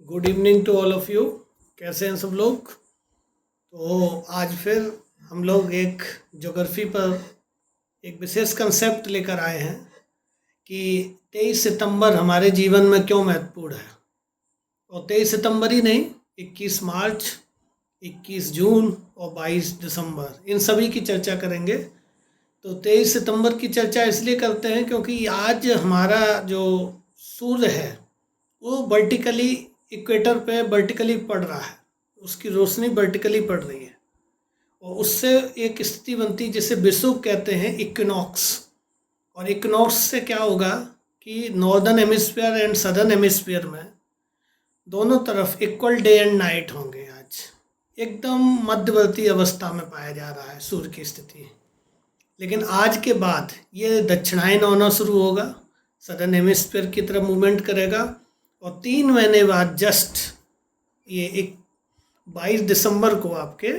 Good evening to all of you. कैसे हैं सब लोग? तो आज फिर हम लोग एक ज्योग्राफी पर एक विशेष कंसेप्ट लेकर आए हैं कि 23 सितंबर हमारे जीवन में क्यों महत्वपूर्ण है। और 23 सितंबर ही नहीं, 21 मार्च, 21 जून और 22 दिसंबर, इन सभी की चर्चा करेंगे। तो 23 सितंबर की चर्चा इसलिए करते हैं क्योंकि आज हमारा जो सूर्य है वो वर्टिकली इक्वेटर पे वर्टिकली पड़ रहा है, उसकी रोशनी वर्टिकली पड़ रही है और उससे एक स्थिति बनती है जिसे विषुव कहते हैं, इक्विनॉक्स। और इक्विनॉक्स से क्या होगा कि northern hemisphere and southern hemisphere में दोनों तरफ इक्वल डे एंड नाइट होंगे। आज एकदम मध्यवर्ती अवस्था में पाया जा रहा है सूर्य की स्थिति। लेकिन आज के बाद ये दक्षिणायन होना शुरू होगा, सदर्न हेमिस्फीयर की तरफ मूवमेंट करेगा और 3 महीने बाद जस्ट ये एक 22 दिसंबर को आपके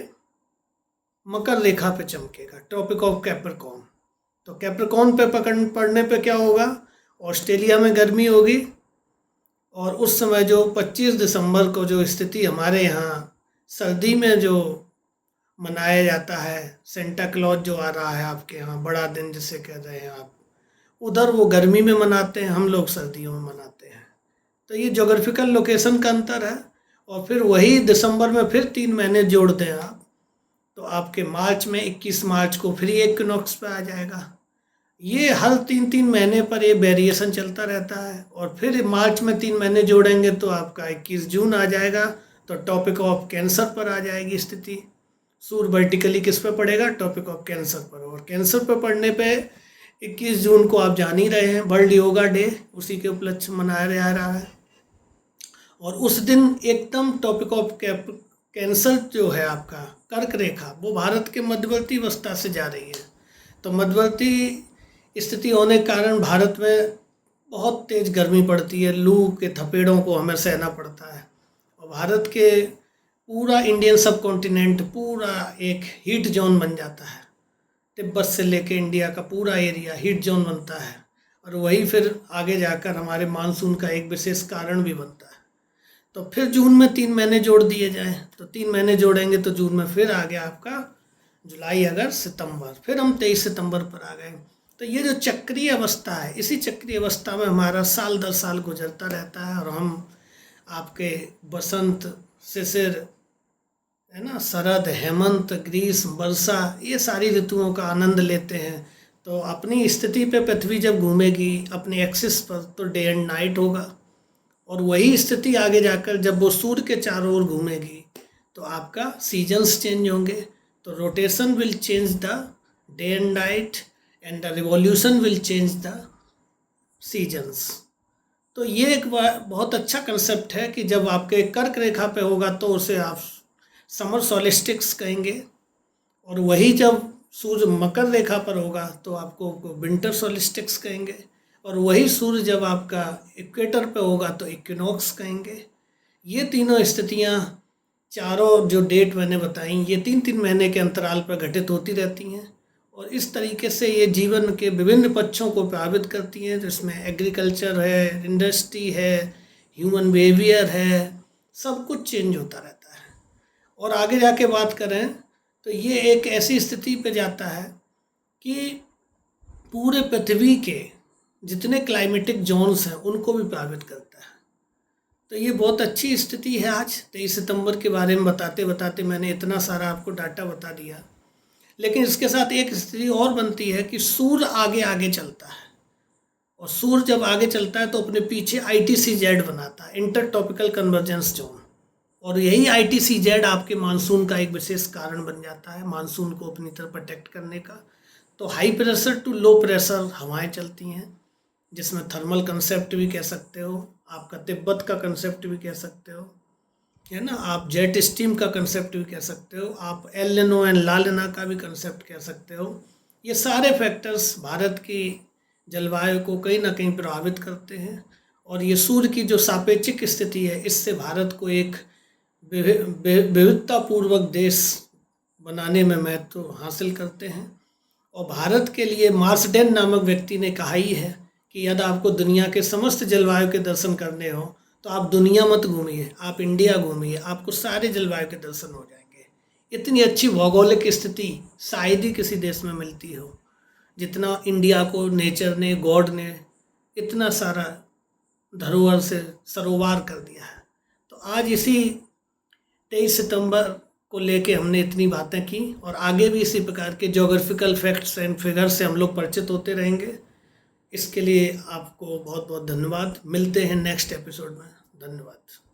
मकर रेखा पे चमकेगा, ट्रॉपिक ऑफ कैप्रिकॉर्न। तो कैप्रिकॉर्न पे पड़ने पे क्या होगा, ऑस्ट्रेलिया में गर्मी होगी और उस समय जो 25 दिसंबर को जो स्थिति हमारे यहाँ सर्दी में जो मनाया जाता है, सेंटा क्लॉज जो आ रहा है आपके यहाँ, बड़ा दिन जिसे कह रहे हैं आप, उधर वो गर्मी में मनाते हैं, हम लोग सर्दियों में मनाते हैं। तो ये जोग्राफिकल लोकेशन का अंतर है। और फिर वही दिसंबर में फिर 3 महीने जोड़ दें आप, तो आपके मार्च में 21 मार्च को फिर ये इक्विनॉक्स पे आ जाएगा। ये हर 3-3 महीने पर ये वेरिएशन चलता रहता है। और फिर मार्च में 3 महीने जोड़ेंगे तो आपका 21 जून आ जाएगा, तो टॉपिक ऑफ कैंसर पर आ जाएगी स्थिति। सूर्य वर्टिकली किस पे पड़ेगा? टॉपिक ऑफ कैंसर पर। और कैंसर पर पड़ने पे 21 जून को आप जान ही रहे हैं, वर्ल्ड योगा डे, उसी के उपलक्ष्य मनाया जा रहा है। और उस दिन एकदम टॉपिक ऑफ कैंसर जो है आपका कर्क रेखा, वो भारत के मध्यवर्ती अवस्था से जा रही है। तो मध्यवर्ती स्थिति होने के कारण भारत में बहुत तेज़ गर्मी पड़ती है, लू के थपेड़ों को हमें सहना पड़ता है। और भारत के पूरा इंडियन सब कॉन्टिनेंट पूरा एक हीट जोन बन जाता है, तिब्बत से लेके इंडिया का पूरा एरिया हीट जोन बनता है। और वही फिर आगे जाकर हमारे मानसून का एक विशेष कारण भी बनता है। तो फिर जून में 3 महीने जोड़ दिए जाएं, तो 3 महीने जोड़ेंगे तो जून में फिर आ गया आपका जुलाई, अगस्त, सितंबर, फिर हम 23 सितंबर पर आ गए। तो ये जो चक्रीय अवस्था है, इसी चक्रीय अवस्था में हमारा साल दर साल गुजरता रहता है। और हम आपके बसंत, शिशिर, है ना, शरद, हेमंत, ग्रीष्म, वर्षा, ये सारी ऋतुओं का आनंद लेते हैं। तो अपनी स्थिति पे पृथ्वी जब घूमेगी अपने एक्सिस पर, तो डे एंड नाइट होगा। और वही स्थिति आगे जाकर जब वो सूर्य के चारों ओर घूमेगी तो आपका सीजन्स चेंज होंगे। तो rotation will change the day and night and the revolution will change the seasons. तो ये एक बहुत अच्छा कंसेप्ट है कि जब आपके कर्क रेखा पे होगा तो उसे आप समर सॉलिस्टिक्स कहेंगे। और वही जब सूर्य मकर रेखा पर होगा तो आपको विंटर सॉलिस्टिक्स कहेंगे। और वही सूर्य जब आपका इक्वेटर पे होगा तो इक्विनॉक्स कहेंगे। ये तीनों स्थितियाँ, चारों जो डेट मैंने बताई, ये 3-3 महीने के अंतराल पर घटित होती रहती हैं। और इस तरीके से ये जीवन के विभिन्न पक्षों को प्रभावित करती हैं, जिसमें एग्रीकल्चर है, इंडस्ट्री है, ह्यूमन बिहेवियर है, सब कुछ चेंज होता रहता है। और आगे जाके बात करें तो ये एक ऐसी स्थिति पे जाता है कि पूरे पृथ्वी के जितने क्लाइमेटिक जोन्स हैं उनको भी प्रभावित करता है। तो ये बहुत अच्छी स्थिति है। आज 23 सितंबर के बारे में बताते बताते मैंने इतना सारा आपको डाटा बता दिया। लेकिन इसके साथ एक स्थिति और बनती है कि सूर्य आगे आगे चलता है। और सूर्य जब आगे चलता है तो अपने पीछे ITCZ बनाता है, इंटर ट्रॉपिकल कन्वर्जेंस जोन। और यही ITCZ आपके मानसून का एक विशेष कारण बन जाता है, मानसून को अपनी तरफ प्रोटेक्ट करने का। तो high pressure to low pressure हवाएं चलती हैं, जिसमें थर्मल कंसेप्ट भी कह सकते हो, आपका तिब्बत का कंसेप्ट भी कह सकते हो, है ना, आप जेट स्ट्रीम का कंसेप्ट भी कह सकते हो, आप एल निनो एंड ला निना का भी कंसेप्ट कह सकते हो। ये सारे फैक्टर्स भारत की जलवायु को कहीं ना कहीं प्रभावित करते हैं। और ये सूर्य की जो सापेक्षिक स्थिति है, इससे भारत को एक विविधतापूर्वक देश बनाने में महत्व हासिल करते हैं। और भारत के लिए मार्सडेन नामक व्यक्ति ने कहा ही है कि यदि आपको दुनिया के समस्त जलवायु के दर्शन करने हो तो आप दुनिया मत घूमिए, आप इंडिया घूमिए, आपको सारे जलवायु के दर्शन हो जाएंगे। इतनी अच्छी भौगोलिक स्थिति शायद ही किसी देश में मिलती हो, जितना इंडिया को नेचर ने, गॉड ने इतना सारा धरोहर से सरोवर कर दिया है। तो आज इसी 23 सितंबर को लेके हमने इतनी बातें की, और आगे भी इसी प्रकार के ज्योग्राफिकल फैक्ट्स एंड फिगर्स से हम लोग परिचित होते रहेंगे। इसके लिए आपको बहुत बहुत धन्यवाद। मिलते हैं नेक्स्ट एपिसोड में। धन्यवाद।